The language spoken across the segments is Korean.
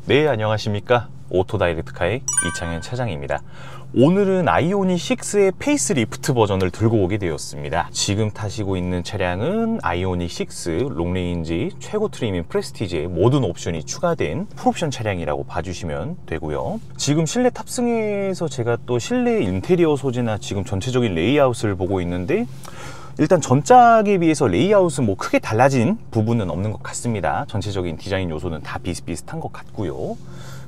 네, 안녕하십니까. 오토다이렉트카의 이창현 차장입니다. 오늘은 아이오닉 6의 페이스리프트 버전을 들고 오게 되었습니다. 지금 타시고 있는 차량은 아이오닉 6 롱레인지 최고 트림인 프레스티지의 모든 옵션이 추가된 풀옵션 차량이라고 봐주시면 되고요. 지금 실내 탑승해서 제가 또 실내 인테리어 소재나 지금 전체적인 레이아웃을 보고 있는데, 일단 전작에 비해서 레이아웃은 뭐 크게 달라진 부분은 없는 것 같습니다. 전체적인 디자인 요소는 다 비슷비슷한 것 같고요.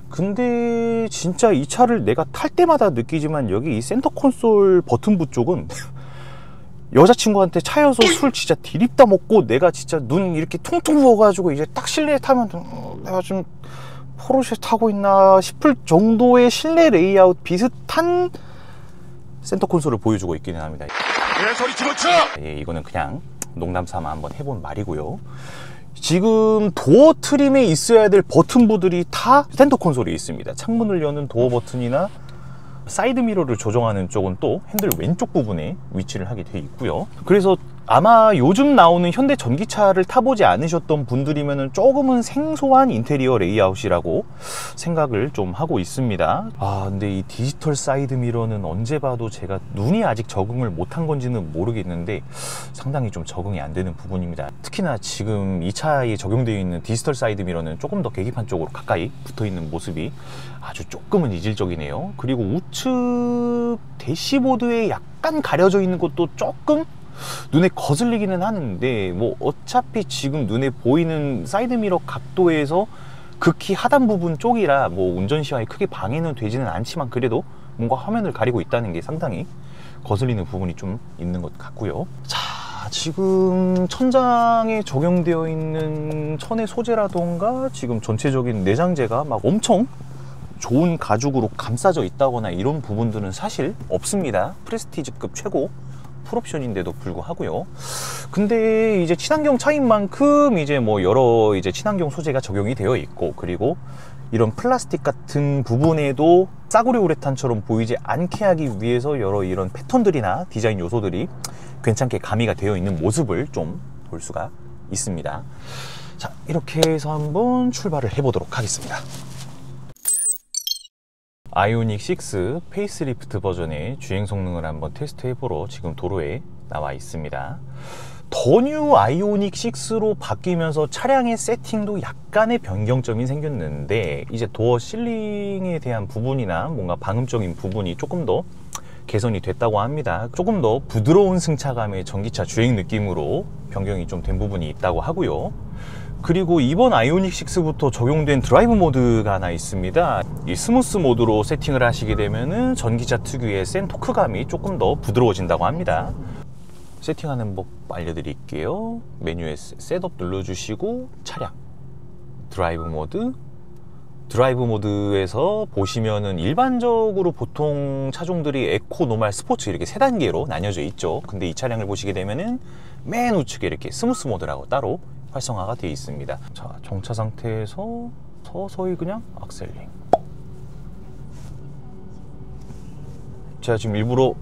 근데 진짜 이 차를 내가 탈 때마다 느끼지만, 여기 이 센터 콘솔 버튼부 쪽은 여자친구한테 차여서 술 진짜 디립다 먹고 내가 진짜 눈 이렇게 퉁퉁 부어가지고 이제 딱 실내에 타면 내가 좀 포르쉐 타고 있나 싶을 정도의 실내 레이아웃 비슷한 센터 콘솔을 보여주고 있기는 합니다. 소리 집어쳐! 예, 이거는 그냥 농담 삼아 한번 해본 말이고요. 지금 도어 트림에 있어야 될 버튼부들이 다 센터 콘솔에 있습니다. 창문을 여는 도어 버튼이나 사이드 미러를 조정하는 쪽은 또 핸들 왼쪽 부분에 위치를 하게 돼 있고요. 그래서 아마 요즘 나오는 현대 전기차를 타보지 않으셨던 분들이면 조금은 생소한 인테리어 레이아웃이라고 생각을 좀 하고 있습니다. 근데 이 디지털 사이드 미러는 언제 봐도 제가 눈이 아직 적응을 못한 건지는 모르겠는데 상당히 좀 적응이 안 되는 부분입니다. 특히나 지금 이 차에 적용되어 있는 디지털 사이드 미러는 조금 더 계기판 쪽으로 가까이 붙어 있는 모습이 아주 조금은 이질적이네요. 그리고 우측 대시보드에 약간 가려져 있는 것도 조금 눈에 거슬리기는 하는데, 뭐 어차피 지금 눈에 보이는 사이드미러 각도에서 극히 하단 부분 쪽이라 뭐 운전 시야에 크게 방해는 되지는 않지만, 그래도 뭔가 화면을 가리고 있다는 게 상당히 거슬리는 부분이 좀 있는 것 같고요. 자, 지금 천장에 적용되어 있는 천의 소재라던가 지금 전체적인 내장재가 막 엄청 좋은 가죽으로 감싸져 있다거나 이런 부분들은 사실 없습니다. 프레스티지급 최고 풀옵션인데도 불구하고요. 근데 이제 친환경 차인 만큼 이제 뭐 여러 이제 친환경 소재가 적용이 되어 있고, 그리고 이런 플라스틱 같은 부분에도 싸구려 우레탄처럼 보이지 않게 하기 위해서 여러 이런 패턴들이나 디자인 요소들이 괜찮게 가미가 되어 있는 모습을 좀 볼 수가 있습니다. 자, 이렇게 해서 한번 출발을 해보도록 하겠습니다. 아이오닉 6 페이스리프트 버전의 주행 성능을 한번 테스트해보러 지금 도로에 나와 있습니다. 더 뉴 아이오닉 6로 바뀌면서 차량의 세팅도 약간의 변경점이 생겼는데, 이제 도어 실링에 대한 부분이나 뭔가 방음적인 부분이 조금 더 개선이 됐다고 합니다. 조금 더 부드러운 승차감의 전기차 주행 느낌으로 변경이 좀 된 부분이 있다고 하고요. 그리고 이번 아이오닉 6부터 적용된 드라이브 모드가 하나 있습니다. 이 스무스 모드로 세팅을 하시게 되면은 전기차 특유의 센 토크감이 조금 더 부드러워진다고 합니다. 세팅하는 법 알려드릴게요. 메뉴에 셋업 눌러주시고 차량, 드라이브 모드에서 보시면은 일반적으로 보통 차종들이 에코, 노말, 스포츠 이렇게 3단계로 나뉘어져 있죠. 근데 이 차량을 보시게 되면은 맨 우측에 이렇게 스무스 모드라고 따로 활성화가 되어 있습니다. 자, 정차 상태에서 서서히 그냥 악셀링. 제가 지금 일부러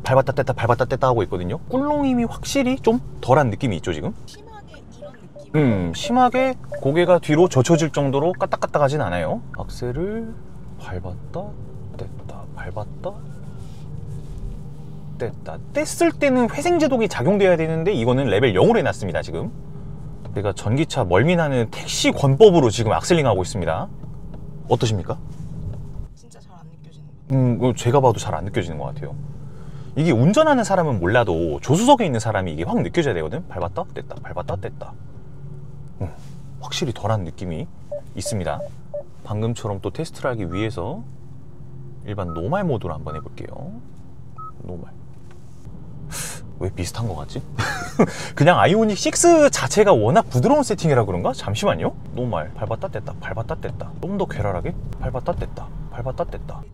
밟았다 뗐다 하고 있거든요. 꿀렁임이 확실히 좀 덜한 느낌이 있죠, 지금? 심하게 이런 느낌? 심하게 고개가 뒤로 젖혀질 정도로 까딱까딱하진 않아요. 악셀을 밟았다 뗐다 뗐을 때는 회생제동이 작용돼야 되는데 이거는 레벨 0으로 해놨습니다. 지금 제가 전기차 멀미나는 택시 권법으로 지금 악셀링하고 있습니다. 어떠십니까? 진짜 잘 안 느껴지는 거. 제가 봐도 잘 안 느껴지는 것 같아요. 이게 운전하는 사람은 몰라도 조수석에 있는 사람이 이게 확 느껴져야 되거든. 밟았다 뗐다. 확실히 덜한 느낌이 있습니다. 방금처럼 또 테스트를 하기 위해서 일반 노말 모드로 한번 해볼게요. 노말. 왜 비슷한 것 같지? 그냥 아이오닉 6 자체가 워낙 부드러운 세팅이라 그런가? 잠시만요. 노말, 밟았다 뗐다. 좀 더 괴랄하게 밟았다 뗐다.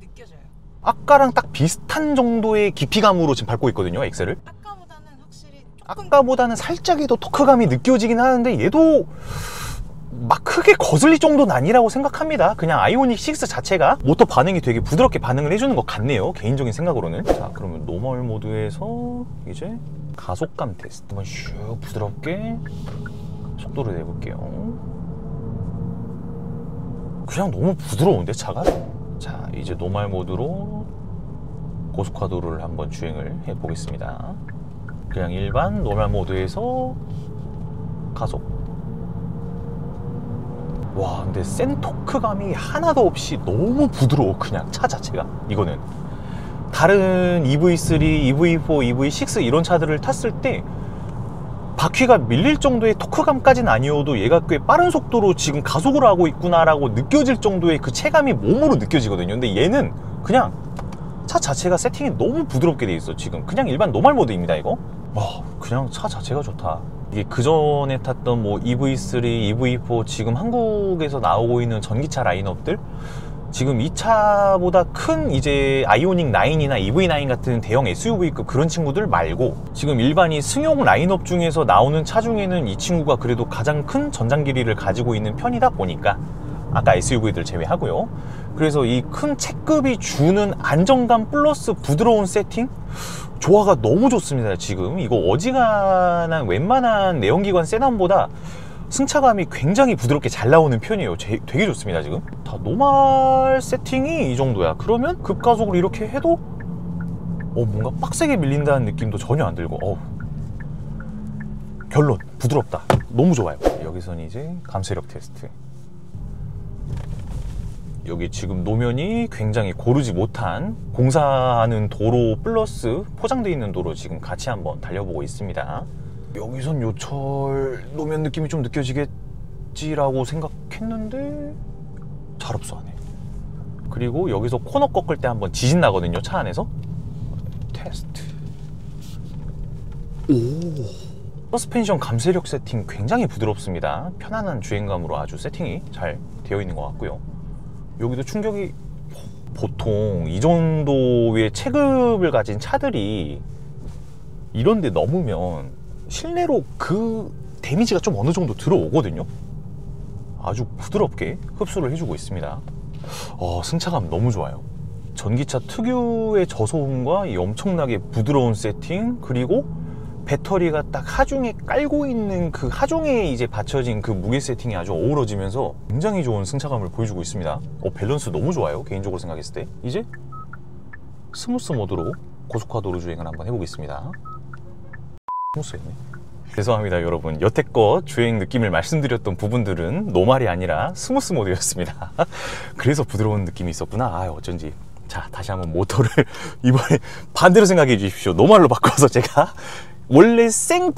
느껴져요. 아까랑 딱 비슷한 정도의 깊이감으로 지금 밟고 있거든요, 엑셀을. 아까보다는 확실히 아까보다는 살짝의 더 토크감이 느껴지긴 하는데, 얘도 막 크게 거슬릴 정도는 아니라고 생각합니다. 그냥 아이오닉 6 자체가 모터 반응이 되게 부드럽게 반응을 해주는 것 같네요, 개인적인 생각으로는. 자, 그러면 노멀 모드에서 이제 가속감 테스트 한번 슉 부드럽게 속도를 내볼게요. 그냥 너무 부드러운데 차가? 자, 이제 노말 모드로 고속화도로를 한번 주행을 해보겠습니다. 그냥 일반 노말 모드에서 가속. 와, 근데 센 토크감이 하나도 없이 너무 부드러워. 그냥 차 자체가. 이거는 다른 EV3, EV4, EV6 이런 차들을 탔을 때 바퀴가 밀릴 정도의 토크감까지는 아니어도 얘가 꽤 빠른 속도로 지금 가속을 하고 있구나라고 느껴질 정도의 그 체감이 몸으로 느껴지거든요. 근데 얘는 그냥 차 자체가 세팅이 너무 부드럽게 돼 있어. 지금 그냥 일반 노멀 모드입니다. 이거 그냥 차 자체가 좋다. 이게 그전에 탔던 뭐 EV3, EV4 지금 한국에서 나오고 있는 전기차 라인업들, 지금 이 차보다 큰 이제 아이오닉 9이나 EV9 같은 대형 SUV급 그런 친구들 말고 지금 일반이 승용 라인업 중에서 나오는 차 중에는 이 친구가 그래도 가장 큰 전장 길이를 가지고 있는 편이다 보니까, 아까 SUV들 제외하고요. 그래서 이 큰 체급이 주는 안정감 플러스 부드러운 세팅, 조화가 너무 좋습니다. 지금 이거 어지간한 웬만한 내연기관 세단보다 승차감이 굉장히 부드럽게 잘 나오는 편이에요. 되게 좋습니다. 지금 다 노멀 세팅이 이 정도야. 그러면 급가속을 이렇게 해도 뭔가 빡세게 밀린다는 느낌도 전혀 안 들고, 결론 부드럽다. 너무 좋아요. 여기선 이제 감쇄력 테스트. 여기 지금 노면이 굉장히 고르지 못한 공사하는 도로 플러스 포장되어 있는 도로 지금 같이 한번 달려보고 있습니다. 여기선 요철 노면 느낌이 좀 느껴지겠지라고 생각했는데 잘 없어하네. 그리고 여기서 코너 꺾을 때 한번 지진 나거든요. 차 안에서. 테스트. 서스펜션 감쇄력 세팅 굉장히 부드럽습니다. 편안한 주행감으로 아주 세팅이 잘 되어 있는 것 같고요. 여기도 충격이, 보통 이 정도의 체급을 가진 차들이 이런데 넘으면 실내로 그 데미지가 좀 어느 정도 들어오거든요. 아주 부드럽게 흡수를 해주고 있습니다. 승차감 너무 좋아요. 전기차 특유의 저소음과 이 엄청나게 부드러운 세팅, 그리고 배터리가 딱 하중에 깔고 있는 그 하중에 이제 받쳐진 그 무게 세팅이 아주 어우러지면서 굉장히 좋은 승차감을 보여주고 있습니다. 밸런스 너무 좋아요. 개인적으로 생각했을 때. 이제 스무스 모드로 고속화도로 주행을 한번 해보겠습니다. 스무스했네. 죄송합니다 여러분, 여태껏 주행 느낌을 말씀드렸던 부분들은 노말이 아니라 스무스 모드였습니다. 그래서 부드러운 느낌이 있었구나. 어쩐지. 자, 다시 한번 모터를 이번에 반대로 생각해 주십시오. 노말로 바꿔서 제가 원래 생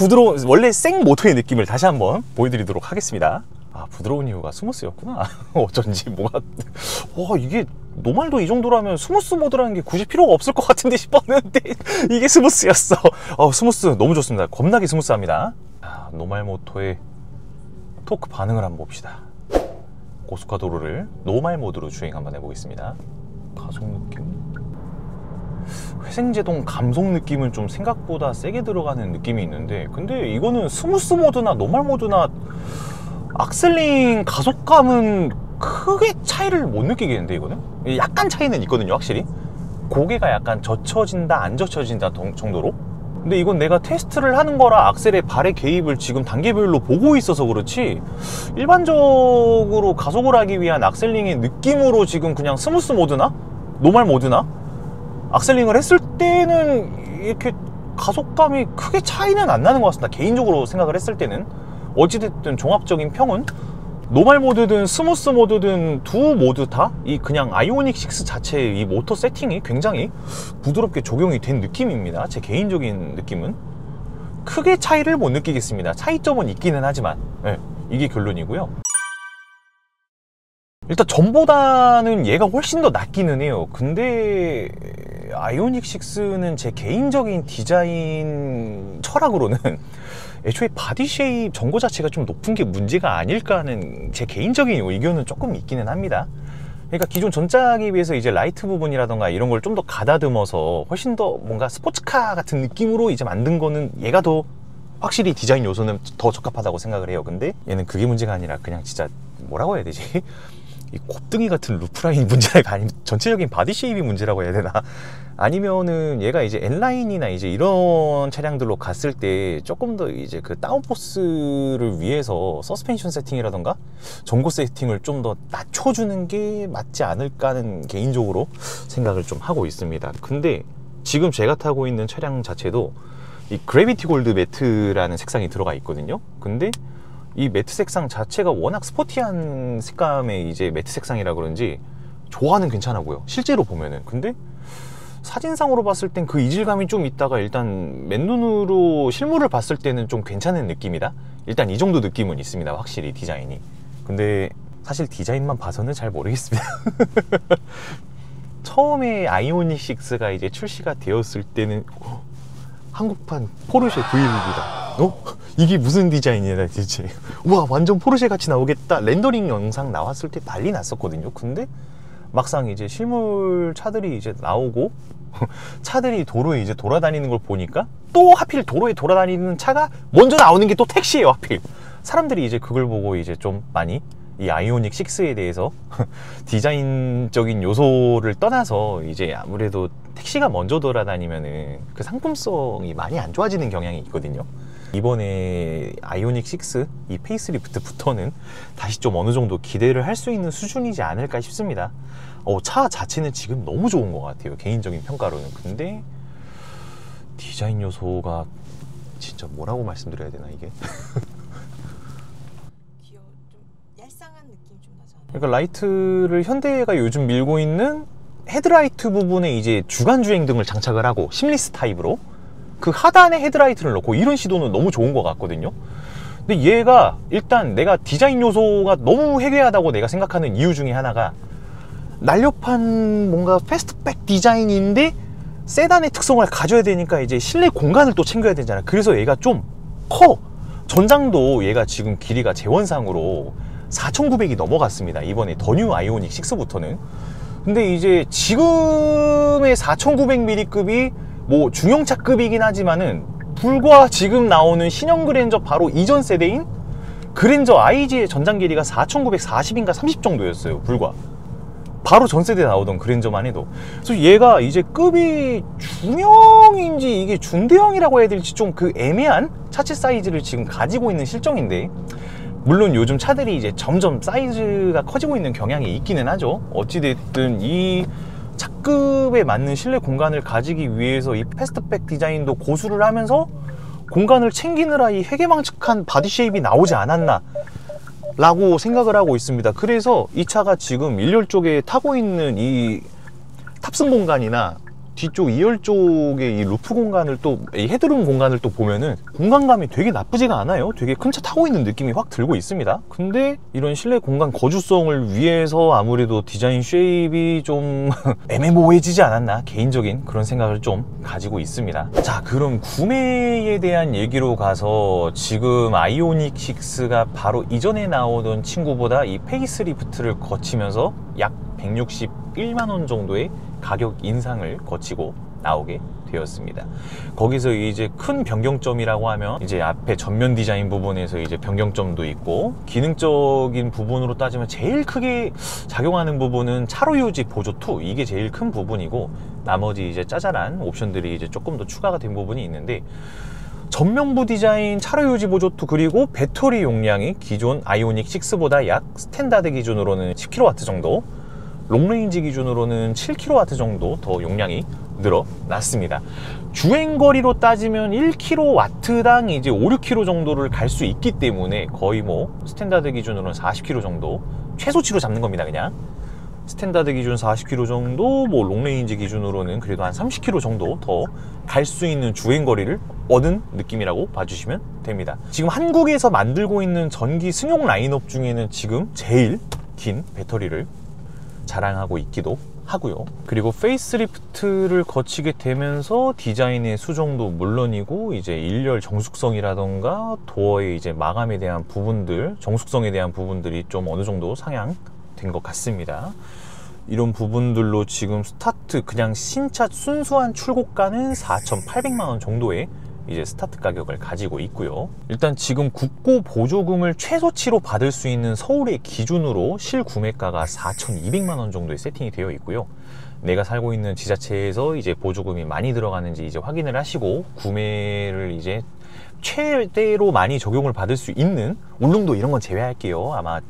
모터의 느낌을 다시 한번 보여드리도록 하겠습니다. 부드러운 이유가 스무스였구나. 어쩐지 뭐가 이게 노말도 이 정도라면 스무스 모드라는 게 굳이 필요가 없을 것 같은데 싶었는데 이게 스무스였어. 스무스 너무 좋습니다. 겁나게 스무스합니다. 노말 모터의 토크 반응을 한번 봅시다. 고속화도로를 노말 모드로 주행 한번 해보겠습니다. 가속 느낌, 회생제동 감속 느낌은 좀 생각보다 세게 들어가는 느낌이 있는데, 근데 이거는 스무스 모드나 노멀 모드나 악셀링 가속감은 크게 차이를 못 느끼겠는데, 이거는 약간 차이는 있거든요. 확실히 고개가 약간 젖혀진다 안 젖혀진다 정도로. 근데 이건 내가 테스트를 하는 거라 악셀의 발의 개입을 지금 단계별로 보고 있어서 그렇지, 일반적으로 가속을 하기 위한 악셀링의 느낌으로 지금 그냥 스무스 모드나 노멀 모드나 악셀링을 했을 때는 이렇게 가속감이 크게 차이는 안 나는 것 같습니다. 개인적으로 생각을 했을 때는. 어찌됐든 종합적인 평은 노멀 모드든 스무스 모드든 두 모드 다 이 그냥 아이오닉 6 자체의 이 모터 세팅이 굉장히 부드럽게 적용이 된 느낌입니다. 제 개인적인 느낌은 크게 차이를 못 느끼겠습니다. 차이점은 있기는 하지만 이게 결론이고요. 일단 전보다는 얘가 훨씬 더 낫기는 해요. 근데 아이오닉 6는 제 개인적인 디자인 철학으로는 애초에 바디 쉐입 전고 자체가 좀 높은 게 문제가 아닐까 하는 제 개인적인 의견은 조금 있기는 합니다. 그러니까 기존 전작에 비해서 이제 라이트 부분이라던가 이런 걸 좀 더 가다듬어서 훨씬 더 뭔가 스포츠카 같은 느낌으로 이제 만든 거는 얘가 더 확실히 디자인 요소는 더 적합하다고 생각을 해요. 근데 얘는 그게 문제가 아니라 그냥 진짜 뭐라고 해야 되지? 이 곱등이 같은 루프라인 문제가 아니면 전체적인 바디 쉐입이 문제라고 해야 되나? 아니면은 얘가 이제 N라인이나 이제 이런 차량들로 갔을 때 조금 더 이제 그 다운포스를 위해서 서스펜션 세팅이라던가 전고 세팅을 좀 더 낮춰주는 게 맞지 않을까 하는 개인적으로 생각을 좀 하고 있습니다. 근데 지금 제가 타고 있는 차량 자체도 이 그래비티 골드 매트라는 색상이 들어가 있거든요. 근데 이 매트 색상 자체가 워낙 스포티한 색감의 이제 매트 색상이라 그런지 조화는 괜찮아고요, 실제로 보면은. 근데 사진상으로 봤을 땐 그 이질감이 좀 있다가 일단 맨눈으로 실물을 봤을 때는 좀 괜찮은 느낌이다. 일단 이 정도 느낌은 있습니다, 확실히 디자인이. 근데 사실 디자인만 봐서는 잘 모르겠습니다. 처음에 아이오닉 6가 이제 출시가 되었을 때는 한국판 포르쉐 911이다. 이게 무슨 디자인이야 대체. 우와, 완전 포르쉐 같이 나오겠다. 렌더링 영상 나왔을 때 난리 났었거든요. 근데 막상 이제 실물 차들이 이제 나오고 차들이 도로에 이제 돌아다니는 걸 보니까 또 하필 도로에 돌아다니는 차가 먼저 나오는 게 또 택시예요, 하필. 사람들이 이제 그걸 보고 이제 좀 많이 이 아이오닉 6에 대해서 디자인적인 요소를 떠나서 이제 아무래도 택시가 먼저 돌아다니면은 그 상품성이 많이 안 좋아지는 경향이 있거든요. 이번에 아이오닉 6 이 페이스리프트부터는 다시 좀 어느 정도 기대를 할 수 있는 수준이지 않을까 싶습니다. 차 자체는 지금 너무 좋은 것 같아요, 개인적인 평가로는. 근데 디자인 요소가 진짜 뭐라고 말씀드려야 되나 이게. 귀여워. 좀 얄쌍한 느낌 좀 나지 않아요? 그러니까 라이트를 현대가 요즘 밀고 있는 헤드라이트 부분에 이제 주간주행 등을 장착을 하고 심리스 타입으로 그 하단에 헤드라이트를 넣고 이런 시도는 너무 좋은 것 같거든요. 근데 얘가 일단 내가 디자인 요소가 너무 해괴하다고 내가 생각하는 이유 중에 하나가 날렵한 뭔가 패스트백 디자인인데 세단의 특성을 가져야 되니까 이제 실내 공간을 또 챙겨야 되잖아. 그래서 얘가 좀 커. 전장도 얘가 지금 길이가 재원상으로 4,900이 넘어갔습니다, 이번에 더 뉴 아이오닉 6부터는. 근데 이제 지금의 4,900mm급이 뭐 중형차급이긴 하지만은 불과 지금 나오는 신형 그랜저 바로 이전 세대인 그랜저 IG의 전장 길이가 4,940인가 30 정도였어요, 불과. 바로 전 세대에 나오던 그랜저만 해도. 그래서 얘가 이제 급이 중형인지 이게 중대형이라고 해야 될지 좀 그 애매한 차체 사이즈를 지금 가지고 있는 실정인데, 물론 요즘 차들이 이제 점점 사이즈가 커지고 있는 경향이 있기는 하죠. 어찌됐든 이 차급에 맞는 실내 공간을 가지기 위해서 이 패스트백 디자인도 고수를 하면서 공간을 챙기느라 이 해괴망측한 바디 쉐입이 나오지 않았나 라고 생각을 하고 있습니다. 그래서 이 차가 지금 1열 쪽에 타고 있는 이 탑승 공간이나 뒤쪽 2열 쪽에 이 루프 공간을 또, 이 헤드룸 공간을 또 보면은 공간감이 되게 나쁘지가 않아요. 되게 큰 차 타고 있는 느낌이 확 들고 있습니다. 근데 이런 실내 공간 거주성을 위해서 아무래도 디자인 쉐입이 좀 애매모호해지지 않았나, 개인적인 그런 생각을 좀 가지고 있습니다. 자, 그럼 구매에 대한 얘기로 가서 지금 아이오닉 6가 바로 이전에 나오던 친구보다 이 페이스리프트를 거치면서 약 161만 원 정도의 가격 인상을 거치고 나오게 되었습니다. 거기서 이제 큰 변경점이라고 하면 이제 앞에 전면 디자인 부분에서 이제 변경점도 있고, 기능적인 부분으로 따지면 제일 크게 작용하는 부분은 차로 유지 보조 2, 이게 제일 큰 부분이고, 나머지 이제 짜잘한 옵션들이 이제 조금 더 추가가 된 부분이 있는데, 전면부 디자인 차로 유지 보조 2, 그리고 배터리 용량이 기존 아이오닉 6보다 약 스탠다드 기준으로는 10kW 정도, 롱레인지 기준으로는 7kW 정도 더 용량이 늘어났습니다. 주행거리로 따지면 1kW당 이제 5, 6km 정도를 갈 수 있기 때문에 거의 뭐 스탠다드 기준으로는 40km 정도 최소치로 잡는 겁니다. 그냥 스탠다드 기준 40km 정도, 뭐 롱레인지 기준으로는 그래도 한 30km 정도 더 갈 수 있는 주행거리를 얻은 느낌이라고 봐주시면 됩니다. 지금 한국에서 만들고 있는 전기 승용 라인업 중에는 지금 제일 긴 배터리를 자랑하고 있기도 하고요. 그리고 페이스리프트를 거치게 되면서 디자인의 수정도 물론이고, 이제 1열 정숙성이라던가 도어의 이제 마감에 대한 부분들, 정숙성에 대한 부분들이 좀 어느 정도 상향된 것 같습니다. 이런 부분들로 지금 스타트 그냥 신차 순수한 출고가는 4,800만 원 정도에 이제 스타트 가격을 가지고 있고요. 일단 지금 국고 보조금을 최소치로 받을 수 있는 서울의 기준으로 실구매가가 4,200만 원 정도에 세팅이 되어 있고요. 내가 살고 있는 지자체에서 이제 보조금이 많이 들어가는지 이제 확인을 하시고 구매를 이제 최대로 많이 적용을 받을 수 있는, 울릉도 이런 건 제외할게요. 아마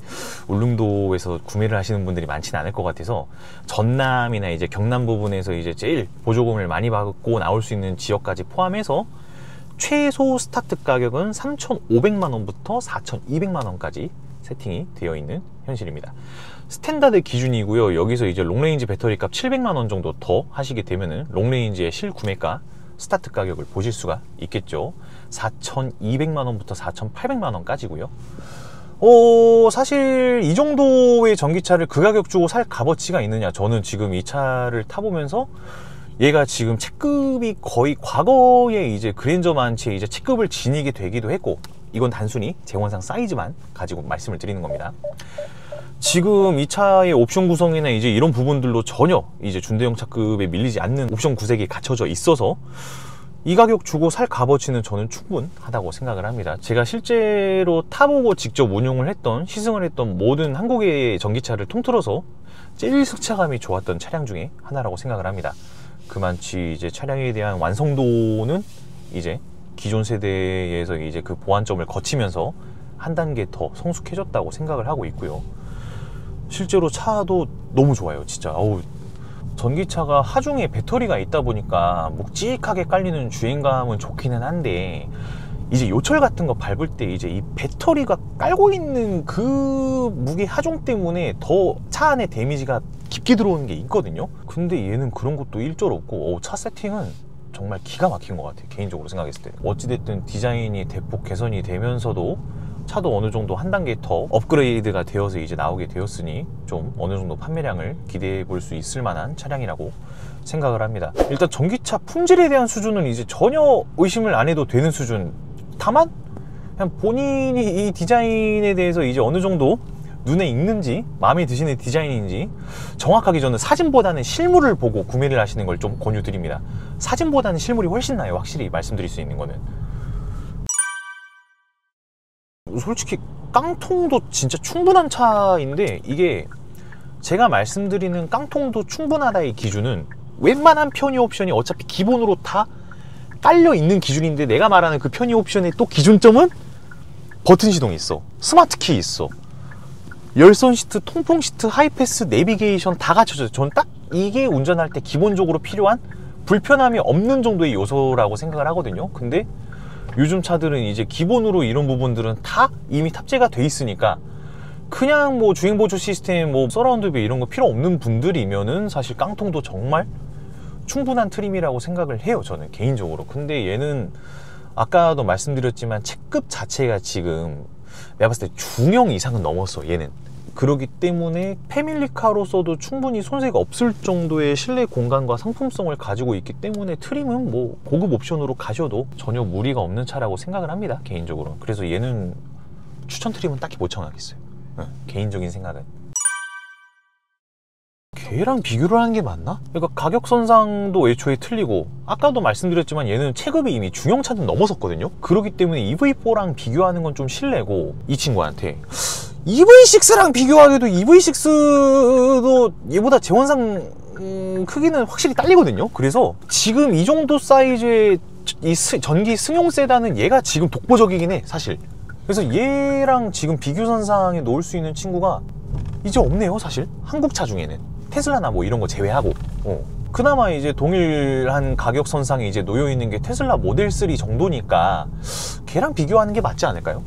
울릉도에서 구매를 하시는 분들이 많지는 않을 것 같아서 전남이나 이제 경남 부분에서 이제 제일 보조금을 많이 받고 나올 수 있는 지역까지 포함해서 최소 스타트 가격은 3,500만 원부터 4,200만 원까지 세팅이 되어 있는 현실입니다. 스탠다드 기준이고요. 여기서 이제 롱레인지 배터리 값 700만 원 정도 더 하시게 되면은 롱레인지의 실구매가 스타트 가격을 보실 수가 있겠죠. 4,200만 원부터 4,800만 원까지고요. 사실 이 정도의 전기차를 그 가격 주고 살 값어치가 있느냐? 저는 지금 이 차를 타보면서 얘가 지금 체급이 거의 과거에 이제 그랜저 만치에 이제 체급을 지니게 되기도 했고, 이건 단순히 재원상 사이즈만 가지고 말씀을 드리는 겁니다. 지금 이 차의 옵션 구성이나 이제 이런 부분들로 전혀 이제 준대형 차급에 밀리지 않는 옵션 구색이 갖춰져 있어서 이 가격 주고 살 값어치는 저는 충분하다고 생각을 합니다. 제가 실제로 타보고 직접 운용을 했던, 시승을 했던 모든 한국의 전기차를 통틀어서 제일 승차감이 좋았던 차량 중에 하나라고 생각을 합니다. 그만치 이제 차량에 대한 완성도는 이제 기존 세대에서 이제 그 보완점을 거치면서 한 단계 더 성숙해졌다고 생각을 하고 있고요. 실제로 차도 너무 좋아요, 진짜. 전기차가 하중에 배터리가 있다 보니까 묵직하게 깔리는 주행감은 좋기는 한데, 이제 요철 같은 거 밟을 때 이제 이 배터리가 깔고 있는 그 무게 하중 때문에 더 차 안에 데미지가 깊게 들어오는 게 있거든요. 근데 얘는 그런 것도 일절 없고, 차 세팅은 정말 기가 막힌 것 같아요, 개인적으로 생각했을 때. 어찌됐든 디자인이 대폭 개선이 되면서도 차도 어느 정도 한 단계 더 업그레이드가 되어서 이제 나오게 되었으니 좀 어느 정도 판매량을 기대해 볼 수 있을 만한 차량이라고 생각을 합니다. 일단 전기차 품질에 대한 수준은 이제 전혀 의심을 안 해도 되는 수준. 다만 그냥 본인이 이 디자인에 대해서 이제 어느 정도 눈에 익는지, 마음에 드시는 디자인인지 정확하게 저는 사진보다는 실물을 보고 구매를 하시는 걸 좀 권유드립니다. 사진보다는 실물이 훨씬 나아요, 확실히 말씀드릴 수 있는 거는. 솔직히 깡통도 진짜 충분한 차인데, 이게 제가 말씀드리는 깡통도 충분하다의 기준은 웬만한 편의 옵션이 어차피 기본으로 다 깔려 있는 기준인데, 내가 말하는 그 편의 옵션의 또 기준점은 버튼 시동이 있어, 스마트 키 있어, 열선 시트, 통풍 시트, 하이패스, 내비게이션 다 갖춰져요. 저는 딱 이게 운전할 때 기본적으로 필요한 불편함이 없는 정도의 요소라고 생각을 하거든요. 근데 요즘 차들은 이제 기본으로 이런 부분들은 다 이미 탑재가 돼 있으니까 그냥 뭐 주행보조 시스템, 뭐 서라운드 뷰 이런 거 필요 없는 분들이면은 사실 깡통도 정말 충분한 트림이라고 생각을 해요, 저는 개인적으로. 근데 얘는 아까도 말씀드렸지만 체급 자체가 지금 내가 봤을 때 중형 이상은 넘었어, 얘는. 그렇기 때문에 패밀리카로서도 충분히 손색이 없을 정도의 실내 공간과 상품성을 가지고 있기 때문에 트림은 뭐 고급 옵션으로 가셔도 전혀 무리가 없는 차라고 생각을 합니다, 개인적으로. 그래서 얘는 추천 트림은 딱히 못 청하겠어요, 개인적인 생각은. 걔랑 비교를 하는 게 맞나? 그러니까 가격 선상도 애초에 틀리고, 아까도 말씀드렸지만 얘는 체급이 이미 중형차는 넘어섰거든요. 그렇기 때문에 EV4랑 비교하는 건 좀 실례고, 이 친구한테 EV6랑 비교하기도 EV6도 얘보다 재원상 크기는 확실히 딸리거든요. 그래서 지금 이 정도 사이즈의 이 전기 승용 세단은 얘가 지금 독보적이긴 해, 사실. 그래서 얘랑 지금 비교선상에 놓을 수 있는 친구가 이제 없네요, 사실. 한국 차 중에는 테슬라나 뭐 이런 거 제외하고. 그나마 이제 동일한 가격 선상에 이제 놓여 있는 게 테슬라 모델 3 정도니까 걔랑 비교하는 게 맞지 않을까요?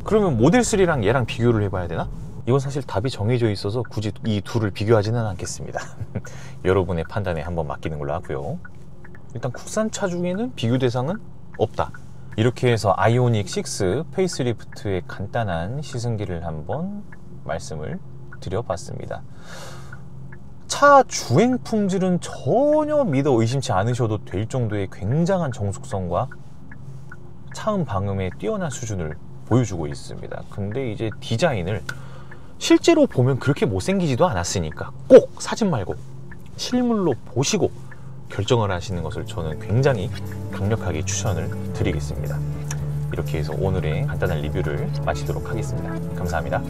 그러면 모델 3랑 얘랑 비교를 해봐야 되나? 이건 사실 답이 정해져 있어서 굳이 이 둘을 비교하지는 않겠습니다. 여러분의 판단에 한번 맡기는 걸로 하고요. 일단 국산차 중에는 비교 대상은 없다. 이렇게 해서 아이오닉 6 페이스리프트의 간단한 시승기를 한번 말씀을 드려봤습니다. 차 주행 품질은 전혀 믿어 의심치 않으셔도 될 정도의 굉장한 정숙성과 차음 방음의 뛰어난 수준을 보여주고 있습니다. 근데 이제 디자인을 실제로 보면 그렇게 못생기지도 않았으니까 꼭 사진 말고 실물로 보시고 결정을 하시는 것을 저는 굉장히 강력하게 추천을 드리겠습니다. 이렇게 해서 오늘의 간단한 리뷰를 마치도록 하겠습니다. 감사합니다.